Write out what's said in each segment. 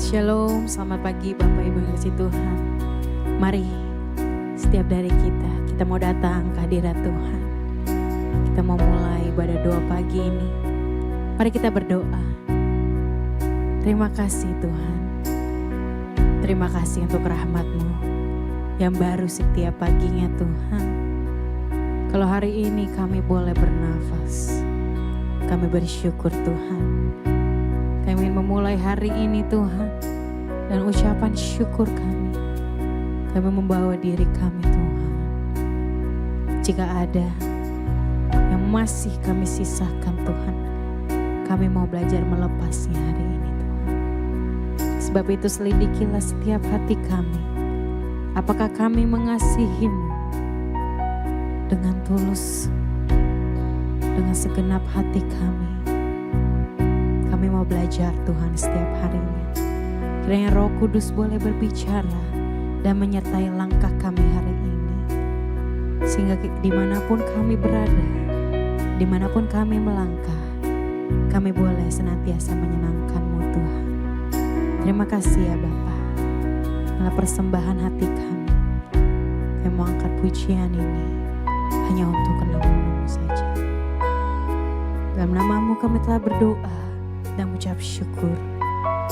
Shalom, selamat pagi Bapak Ibu yang kasih Tuhan. Mari setiap dari kita mau datang ke hadirat Tuhan. Kita mau mulai ibadah doa pagi ini. Mari kita berdoa. Terima kasih Tuhan. Terima kasih untuk rahmat-Mu yang baru setiap paginya Tuhan. Kalau hari ini kami boleh bernafas, kami bersyukur Tuhan. Kami ingin memulai hari ini Tuhan, dan ucapan syukur kami membawa diri kami Tuhan. Jika ada yang masih kami sisakan Tuhan, kami mau belajar melepasnya hari ini Tuhan. Sebab itu selidikilah setiap hati kami. Apakah kami mengasihi-Mu dengan tulus, dengan segenap hati kami. Kami mau belajar Tuhan setiap harinya. Kiranya Roh Kudus boleh berbicara dan menyertai langkah kami hari ini. Sehingga dimanapun kami berada, dimanapun kami melangkah, kami boleh senantiasa menyenangkan-Mu Tuhan. Terima kasih ya Bapa. Adalah persembahan hati kami. Kami mau angkat pujian ini hanya untuk nama-Mu saja. Dalam nama-Mu kami telah berdoa dan mengucap syukur.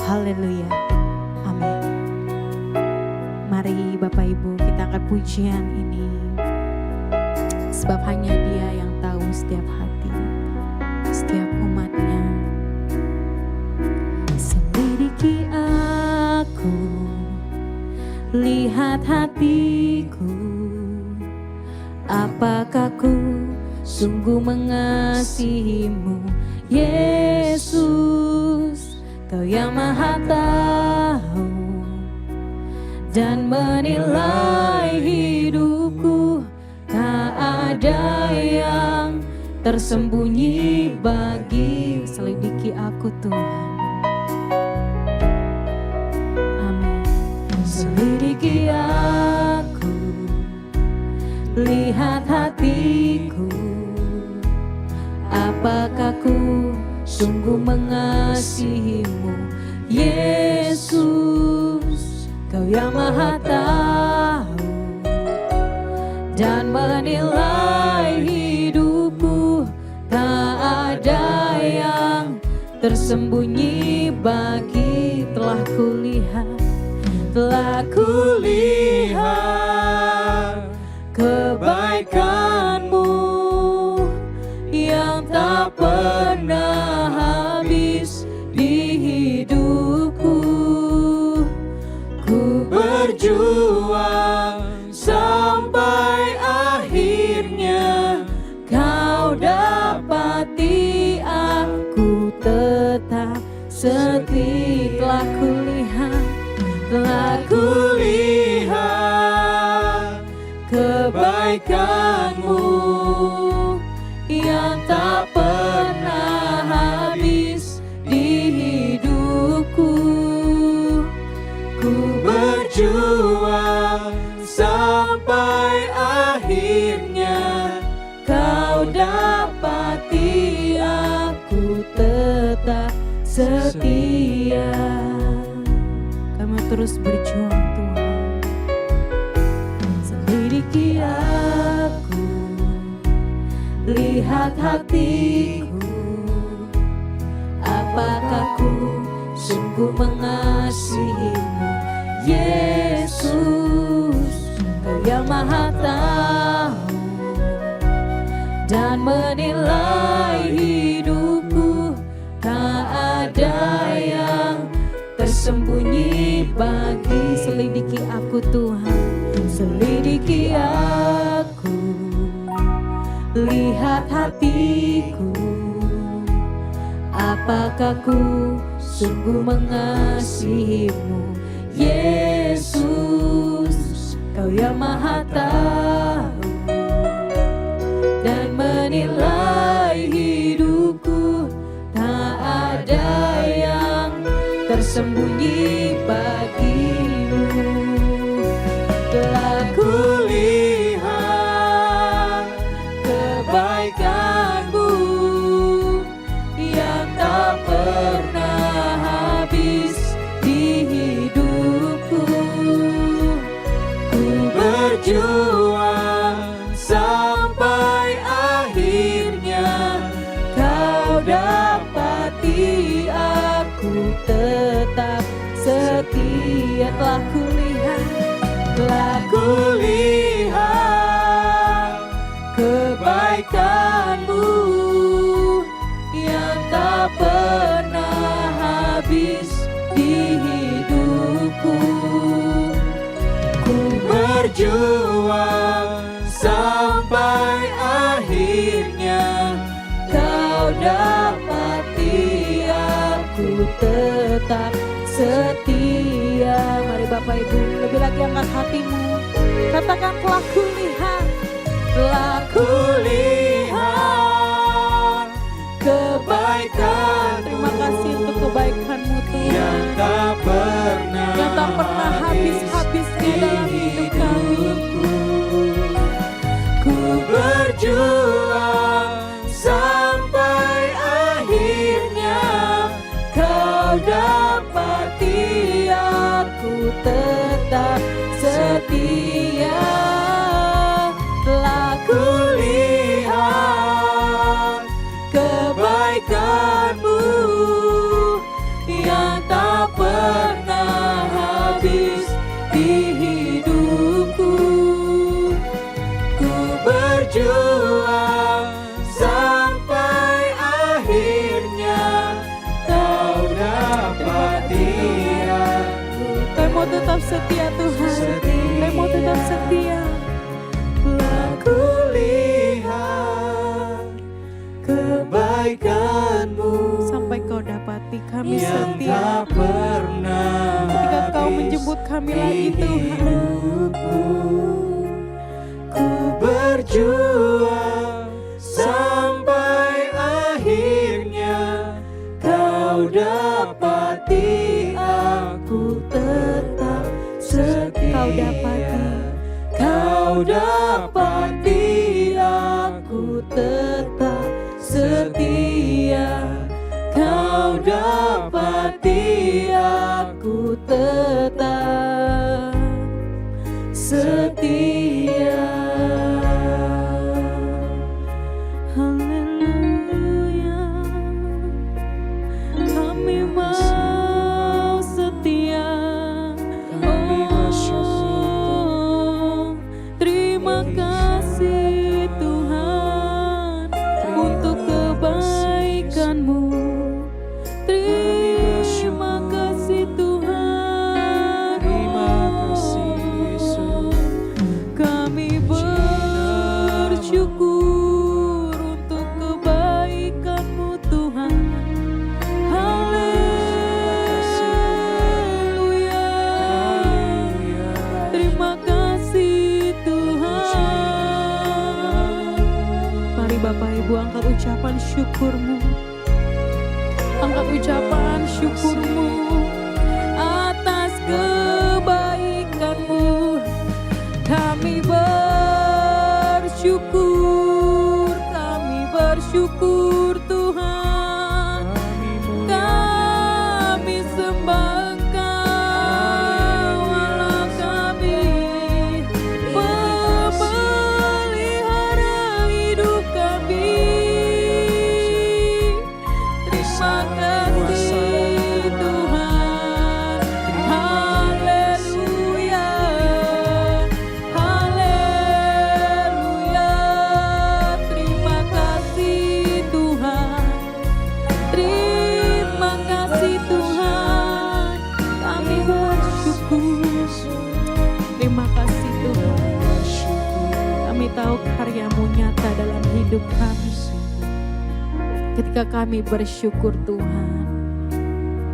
Haleluya. Amin. Mari Bapak Ibu kita angkat pujian ini. Sebab hanya Dia yang tahu setiap hati, setiap umatnya. Selidiki aku, lihat hatiku. Apakah ku sungguh mengasihi-Mu, Yesus, Kau yang Maha Tahu dan menilai hidupku. Tak ada yang tersembunyi bagi. Selidiki aku Tuhan. Amin. Selidiki aku, lihat hatiku. Apakah ku sungguh mengasihi-Mu, Yesus, Kau yang Maha Tahu dan menilai hidupku. Tak ada yang tersembunyi bagi. Telah kulihat kebaikan-Mu yang tak pernah habis di hidupku. Ku berjuang sampai akhirnya Kau dapati aku tetap setia. Telah kulihat kebaikan-Mu yang tak pernah habis di hidupku. Ku berjuang sampai akhirnya Kau dapati aku tetap setia. Kami terus berjuang Tuhan. Selidiki aku, lihat hatiku. Apakah ku sungguh mengasihi-Mu, Yesus, Kau yang Maha Tahu dan menilai hidupku. Tak ada yang tersembunyi bagi. Selidiki aku Tuhan. Selidiki aku, lihat hatiku. Apakah ku sungguh mengasihi-Mu, Yesus, Kau yang Maha Tahu dan menilai hidupku. Tak ada yang tersembunyi bagi-Mu. Telah kulihat kebaikan-Mu yang tak pernah habis di berjuang sampai akhirnya Kau dapati aku tetap setia. Telah kulihat kebaikan-Mu yang tak pernah habis di hidupku. Ku berjuang sampai akhirnya Kau dapati aku tetap setia. Mari Bapak Ibu, lebih lagi angkat hatimu. Katakan telah kulihat kebaikan. Terima kasih untuk kebaikan-Mu Tuhan yang tak pernah habis-habisnya dalam hidup kami. Ku berjuang sampai akhirnya Kau dapati aku tetap setia. Telah kulihat kebaikan-Mu yang tak pernah habis di hidupku. Ku berjuang sampai akhirnya Kau dapati aku. Kau mau tetap setia Tuhan, Kau mau tetap setia. Telah kulihat kebaikan-Mu sampai Kau dapati kami yang setia. tak pernah Ketika Kau menjemput kami lagi Tuhan, ku berjuang sampai akhirnya Kau dapati aku tetap setia. Kau dapati aku tetap setia. Kau dapati aku tetap setia. haleluya. Kami mau setia. Oh, terima kasih Tuhan untuk kebaikan-Mu. Terima kasih Tuhan. Terima kasih Yesus. Kami bersyukur untuk kebaikan-Mu Tuhan. Haleluya. Terima kasih Tuhan. Mari Bapak Ibu angkat ucapan syukur-Mu. Angkat ucapan syukur-Mu atas kebaikan-Mu. Kami bersyukur Tuhan. Kami sembah Engkau Allah kami, pemelihara hidup kami. Terima kasih Tuhan. Haleluya. Haleluya. Terima kasih Tuhan. Terima kasih Tuhan. Kami bersyukur. Terima kasih Tuhan. Kami tahu karya-Mu nyata dalam hidup kami. Ketika kami bersyukur Tuhan,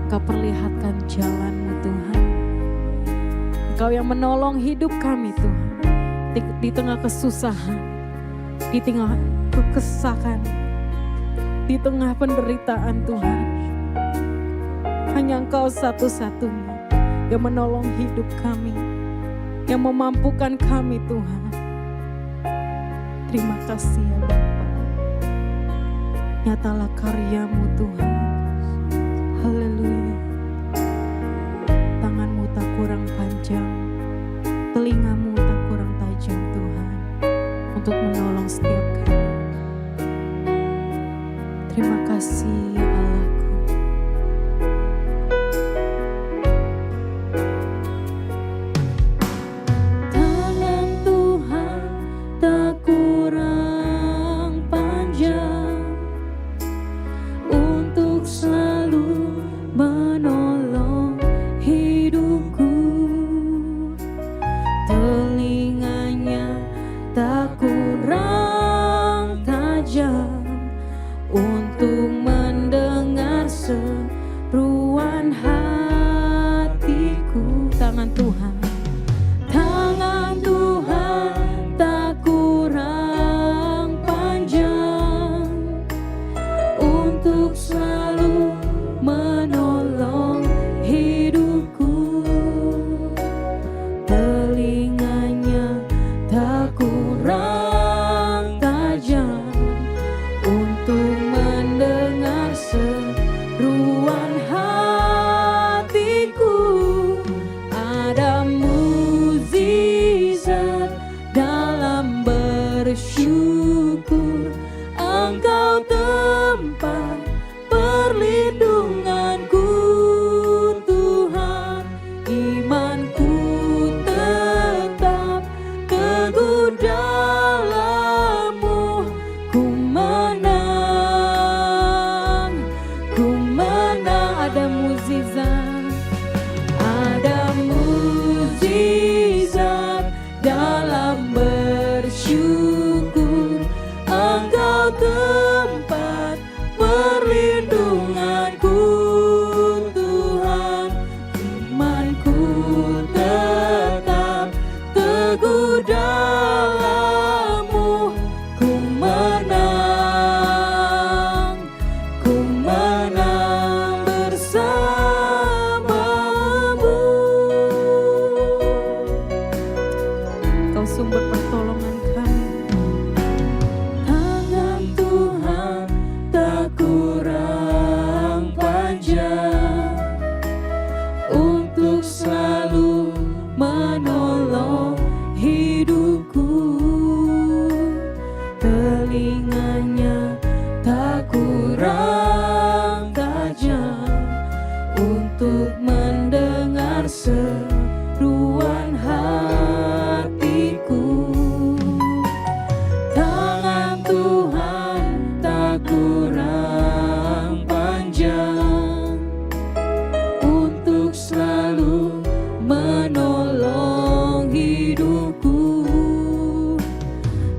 Kau perlihatkan jalan-Mu Tuhan. Engkau yang menolong hidup kami Tuhan. Di tengah kesusahan, di tengah kekesakan, di tengah penderitaan Tuhan. Hanya Engkau satu-satunya yang menolong hidup kami, yang memampukan kami Tuhan. Terima kasih ya Bapa. Nyatalah karya-Mu Tuhan. Haleluya. Tangan-Mu tak kurang panjang, telinga-Mu tak kurang tajam. kasih ya Allahku. Tangan Tuhan tak kurang panjang untuk selalu menolong hidupku. Telinganya tak kurang tajam untuk mendengar seruan hatiku. Tangan Tuhan, tangan Tuhan tak kurang panjang untuk selalu menolong hidupku. Telinganya tak kurang tajam untuk mendengar seruan hatiku. Ada mukjizat dalam bersyukur. Engkau tempat perlindunganku, Tuhan. Imanku tetap teguh dalam-Mu. Ku menang, ku menang. Ada mukjizat, ada mukjizat dalam bersyukur. Engkau tempat perlindunganku, Tuhan. Imanku tetap teguh dalam-Mu. Ku menang bersama-Mu. Kau sumber pertolongan kami. Tangan Tuhan tak kurang panjang untuk selalu menolong hidupku. Telinganya tak kurang tajam untuk mendengar seruan hatiku. Tangan Tuhan tak kurang panjang untuk selalu menolong hidupku.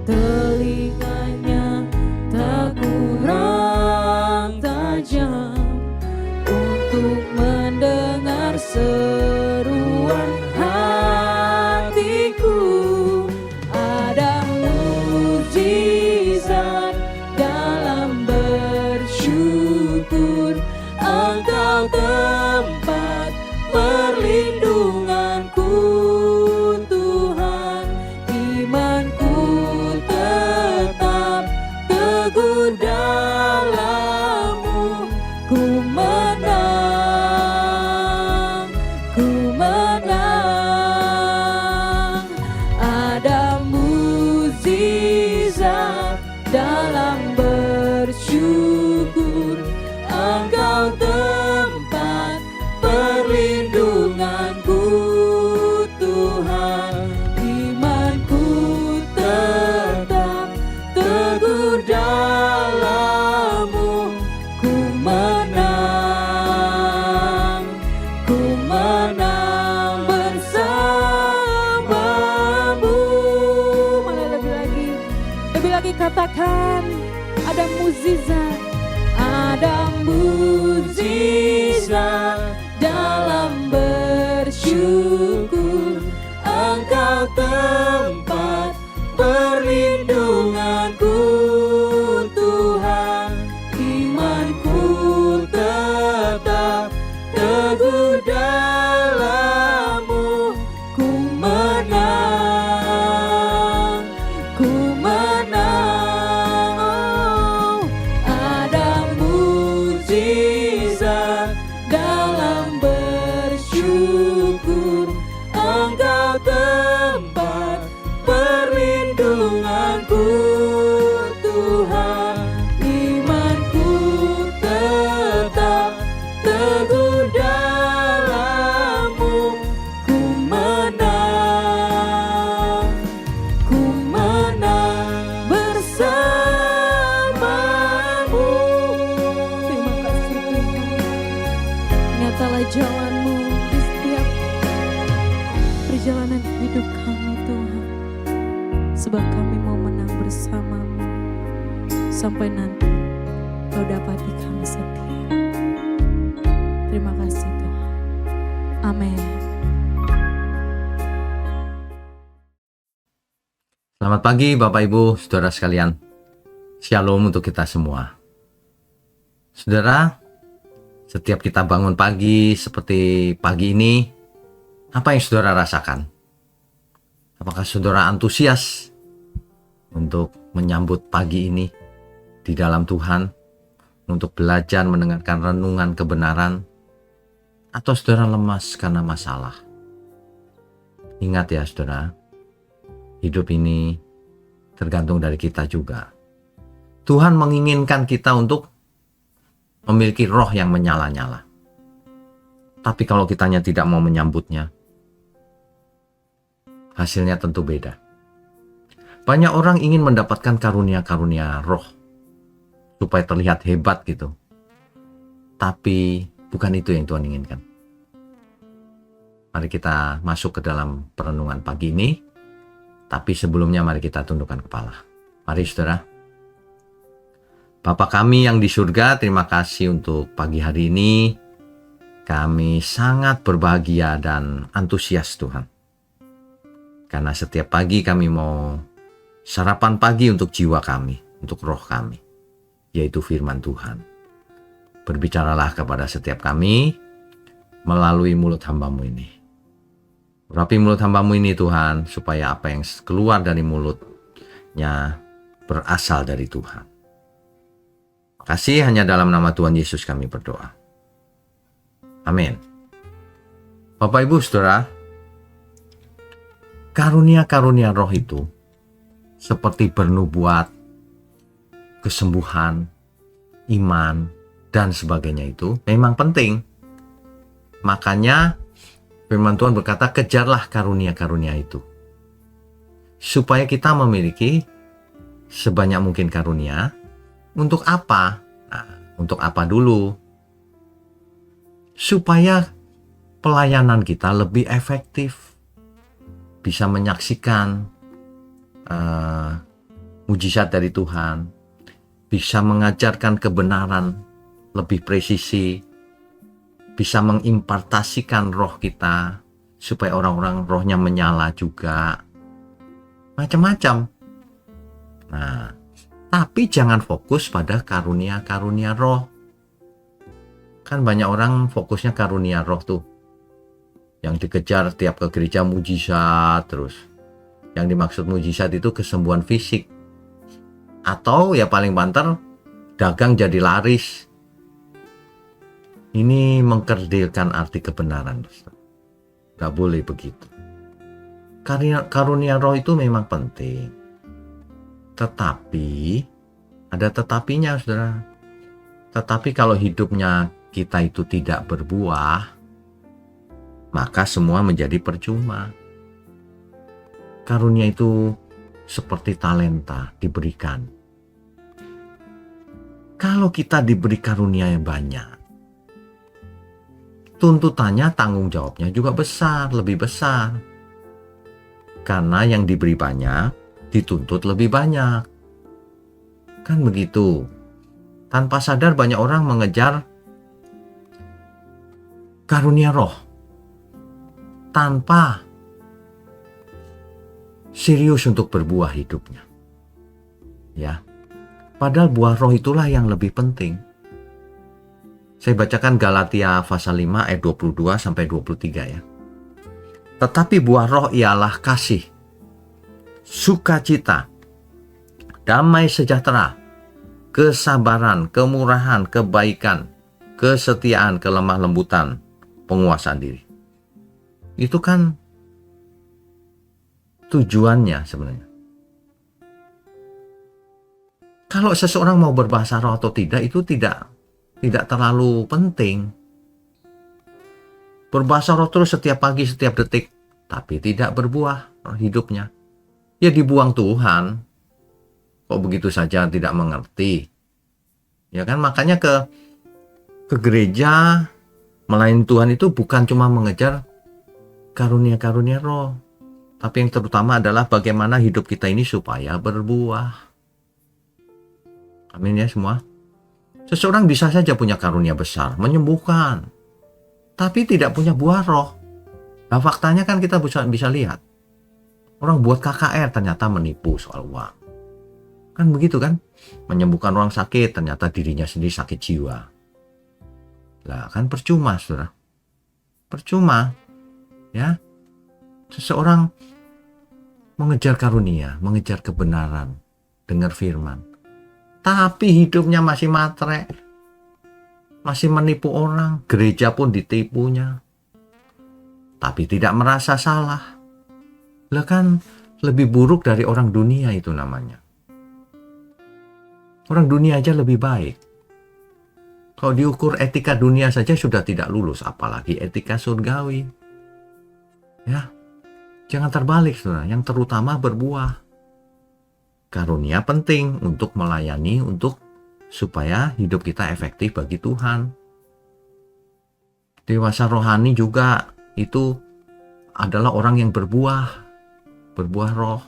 Telinganya tak kurang tajam untuk mendengar seruan hatiku. Ada mukjizat dalam bersyukur. Engkau tempat perlindunganku, Tuhan. Imanku tetap teguh dalam-Mu. Ku menang, ku menang. Ada mukjizat dalam bersyukur. Engkau tempat perlindunganku, Tuhan. Imanku tetap teguh dalam-Mu. Ku menang bersama-Mu. Mana lebih lagi katakan, ada mukjizat, ada mukjizat dalam bersyukur. Engkau tempat perlindunganku, Tuhan. Imanku tetap teguh dalam-Mu. Ku menang, ku menang. Ada mukjizat dalam bersyukur. Engkau tempat perlindunganku, Tuhan. Imanku perjalanan hidup kami Tuhan. Sebab kami mau menang bersamamu sampai nanti Kau dapati kami setia. Terima kasih Tuhan. Amin. Selamat pagi Bapak Ibu, Saudara sekalian. Shalom untuk kita semua. Saudara, setiap kita bangun pagi seperti pagi ini, apa yang saudara rasakan? Apakah saudara antusias untuk menyambut pagi ini di dalam Tuhan, untuk belajar mendengarkan renungan kebenaran, atau saudara lemas karena masalah? Ingat ya saudara, hidup ini tergantung dari kita juga. Tuhan menginginkan kita untuk memiliki roh yang menyala-nyala. Tapi kalau kitanya tidak mau menyambutnya, hasilnya tentu beda. Banyak orang ingin mendapatkan karunia-karunia roh supaya terlihat hebat gitu. Tapi bukan itu yang Tuhan inginkan. Mari kita masuk ke dalam perenungan pagi ini. Tapi sebelumnya mari kita tundukkan kepala. Mari saudara. Bapa kami yang di surga, terima kasih untuk pagi hari ini. Kami sangat berbahagia dan antusias Tuhan. Karena setiap pagi kami mau sarapan pagi untuk jiwa kami, untuk roh kami, yaitu firman Tuhan. Berbicaralah kepada setiap kami melalui mulut hamba-Mu ini. Urapi mulut hamba-Mu ini Tuhan, supaya apa yang keluar dari mulutnya berasal dari Tuhan. Kasih hanya dalam nama Tuhan Yesus kami berdoa. Amin. Bapak Ibu Saudara, karunia-karunia roh itu seperti bernubuat, kesembuhan, iman, dan sebagainya itu memang penting. Makanya firman Tuhan berkata, kejarlah karunia-karunia itu. Supaya kita memiliki sebanyak mungkin karunia. Untuk apa? Nah, untuk apa dulu? Supaya pelayanan kita lebih efektif. Bisa menyaksikan mujizat dari Tuhan. Bisa mengajarkan kebenaran lebih presisi. Bisa mengimpartasikan roh kita. Supaya orang-orang rohnya menyala juga. Macam-macam. Nah, tapi jangan fokus pada karunia-karunia roh. Kan banyak orang fokusnya karunia roh tuh. Yang dikejar tiap ke gereja mujizat terus. Yang dimaksud mujizat itu kesembuhan fisik. Atau ya paling banter, dagang jadi laris. Ini mengkerdilkan arti kebenaran. Gak boleh begitu. Karunia roh itu memang penting. Tetapi, ada tetapinya saudara. Tetapi kalau hidupnya kita itu tidak berbuah, maka semua menjadi percuma. Karunia itu seperti talenta diberikan. Kalau kita diberi karunia yang banyak, tuntutannya, tanggung jawabnya juga besar, lebih besar. Karena yang diberi banyak, dituntut lebih banyak. Kan begitu. Tanpa sadar banyak orang mengejar karunia roh tanpa serius untuk berbuah hidupnya. Ya. Padahal buah roh itulah yang lebih penting. Saya bacakan Galatia pasal 5 ayat 22 sampai 23 ya. Tetapi buah roh ialah kasih, sukacita, damai sejahtera, kesabaran, kemurahan, kebaikan, kesetiaan, kelemah lembutan, penguasaan diri. Itu kan tujuannya sebenarnya. Kalau seseorang mau berbahasa roh atau tidak, itu tidak terlalu penting. Berbahasa roh terus setiap pagi, setiap detik, tapi tidak berbuah hidupnya. Ya dibuang Tuhan. Kok begitu saja tidak mengerti? Ya kan, makanya ke gereja melayani Tuhan itu bukan cuma mengejar karunia-karunia roh. Tapi yang terutama adalah bagaimana hidup kita ini supaya berbuah. Amin ya semua. Seseorang bisa saja punya karunia besar, menyembuhkan, tapi tidak punya buah roh. Nah faktanya kan kita bisa lihat. Orang buat KKR ternyata menipu soal uang. Kan begitu kan? Menyembuhkan orang sakit ternyata dirinya sendiri sakit jiwa. Lah kan percuma saudara. Percuma. Ya. Seseorang mengejar karunia, mengejar kebenaran, dengar firman. Tapi hidupnya masih matre. Masih menipu orang, gereja pun ditipunya. Tapi tidak merasa salah. Lah kan lebih buruk dari orang dunia itu namanya. Orang dunia aja lebih baik. Kalau diukur etika dunia saja sudah tidak lulus, apalagi etika surgawi. Ya. Jangan terbalik, saudara. Yang terutama berbuah. Karunia penting untuk melayani, supaya hidup kita efektif bagi Tuhan. Dewasa rohani juga itu adalah orang yang berbuah roh.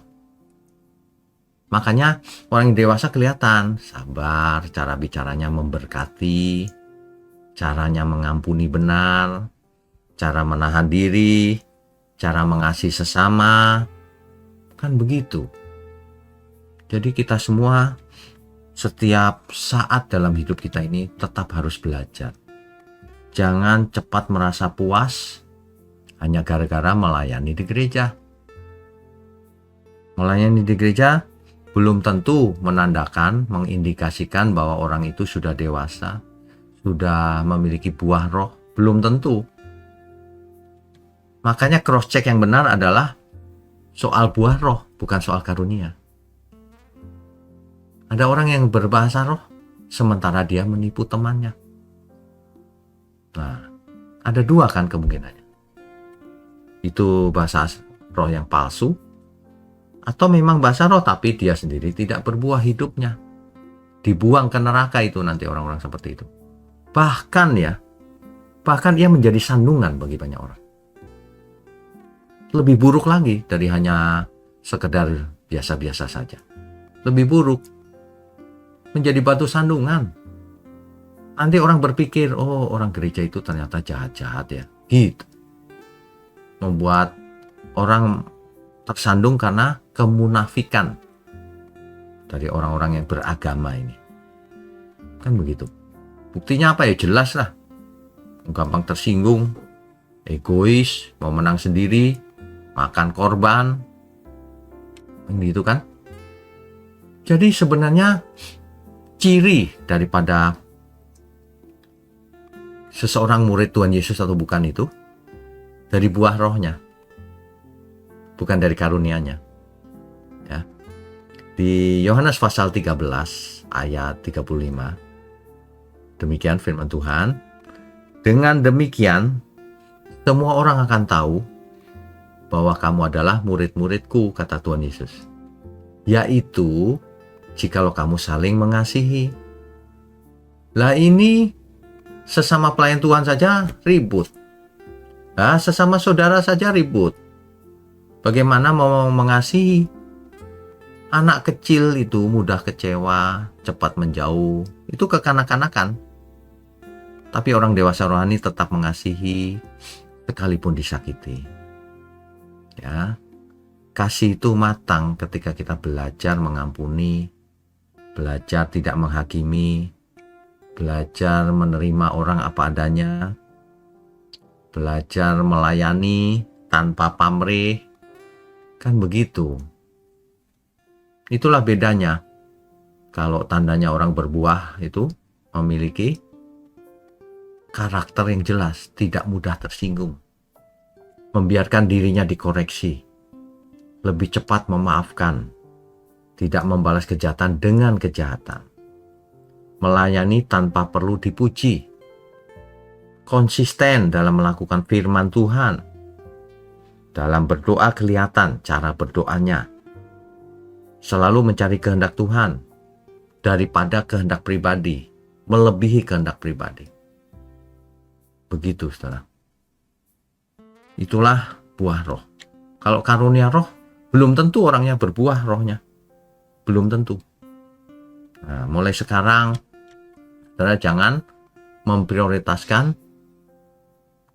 Makanya orang yang dewasa kelihatan sabar, cara bicaranya memberkati, caranya mengampuni benar, cara menahan diri, cara mengasihi sesama, kan begitu. Jadi kita semua setiap saat dalam hidup kita ini tetap harus belajar. Jangan cepat merasa puas hanya gara-gara melayani di gereja. Melayani di gereja belum tentu menandakan, mengindikasikan bahwa orang itu sudah dewasa, sudah memiliki buah roh, belum tentu. Makanya cross check yang benar adalah soal buah roh, bukan soal karunia. Ada orang yang berbahasa roh, sementara dia menipu temannya. Nah, ada dua kan kemungkinannya. Itu bahasa roh yang palsu, atau memang bahasa roh tapi dia sendiri tidak berbuah hidupnya. Dibuang ke neraka itu nanti orang-orang seperti itu. Bahkan ia menjadi sandungan bagi banyak orang. Lebih buruk lagi dari hanya sekedar biasa-biasa saja. Lebih buruk. Menjadi batu sandungan. Nanti orang berpikir, oh orang gereja itu ternyata jahat-jahat ya. Gitu. Membuat orang tersandung karena kemunafikan dari orang-orang yang beragama ini. Kan begitu. Buktinya apa ya? Jelas lah. Gampang tersinggung, egois, mau menang sendiri, makan korban, gitu kan. Jadi sebenarnya ciri daripada seseorang murid Tuhan Yesus atau bukan itu dari buah rohnya, bukan dari karunianya. Ya. Di Yohanes pasal 13 ayat 35, demikian firman Tuhan. Dengan demikian semua orang akan tahu bahwa kamu adalah murid-muridku, kata Tuhan Yesus. Yaitu, jikalau kamu saling mengasihi. Lah ini, sesama pelayan Tuhan saja ribut. Nah, sesama saudara saja ribut. Bagaimana mau mengasihi? Anak kecil itu mudah kecewa, cepat menjauh. Itu kekanak-kanakan. Tapi orang dewasa rohani tetap mengasihi, sekalipun disakiti. Ya, kasih itu matang ketika kita belajar mengampuni, belajar tidak menghakimi, belajar menerima orang apa adanya, belajar melayani tanpa pamrih, kan begitu. Itulah bedanya. Kalau tandanya orang berbuah itu memiliki karakter yang jelas, tidak mudah tersinggung, membiarkan dirinya dikoreksi, lebih cepat memaafkan, tidak membalas kejahatan dengan kejahatan, melayani tanpa perlu dipuji, konsisten dalam melakukan firman Tuhan, dalam berdoa kelihatan cara berdoanya, selalu mencari kehendak Tuhan daripada kehendak pribadi, melebihi kehendak pribadi. Begitu, saudara. Itulah buah roh. Kalau karunia roh, belum tentu orangnya berbuah rohnya. Belum tentu. Nah, mulai sekarang, saudara jangan memprioritaskan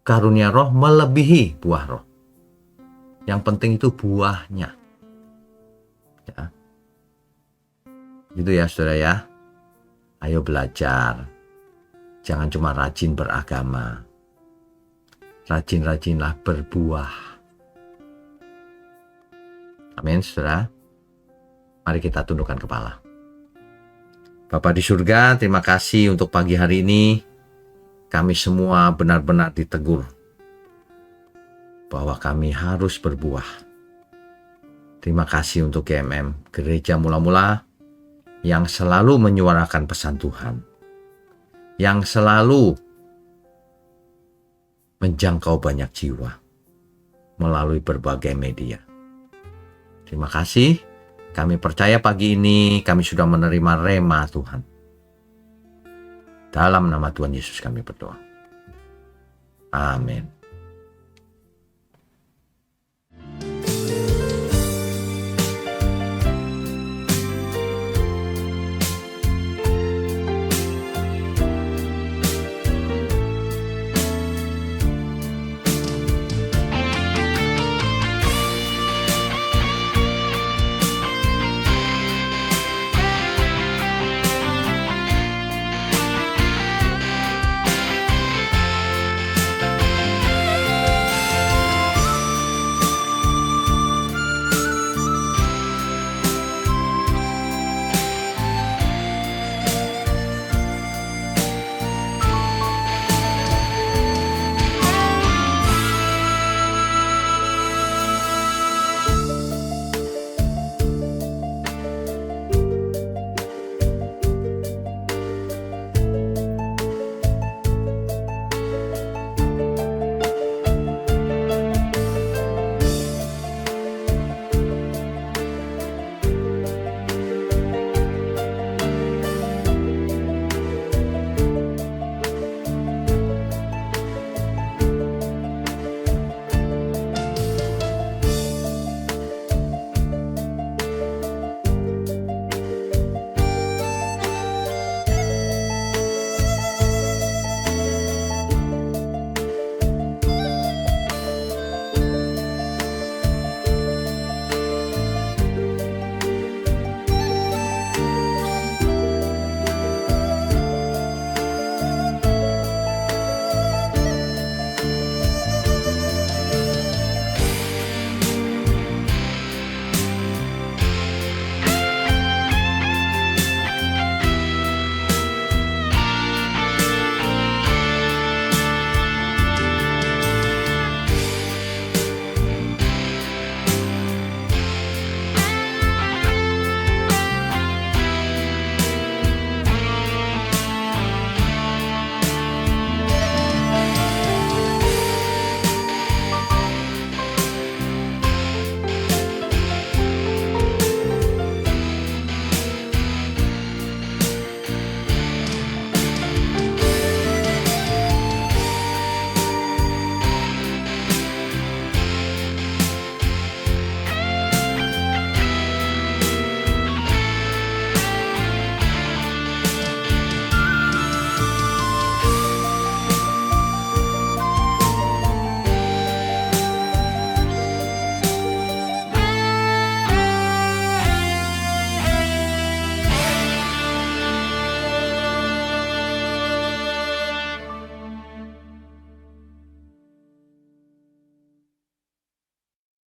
karunia roh melebihi buah roh. Yang penting itu buahnya. Ya. Gitu ya saudara ya. Ayo belajar. Jangan cuma rajin beragama. Rajin-rajinlah berbuah. Amin saudara. Mari kita tundukkan kepala. Bapa di surga, terima kasih untuk pagi hari ini. Kami semua benar-benar ditegur bahwa kami harus berbuah. Terima kasih untuk GMM, Gereja Mula-Mula, yang selalu menyuarakan pesan Tuhan, yang selalu menjangkau banyak jiwa melalui berbagai media. Terima kasih. Kami percaya pagi ini kami sudah menerima rema Tuhan. Dalam nama Tuhan Yesus kami berdoa. Amin.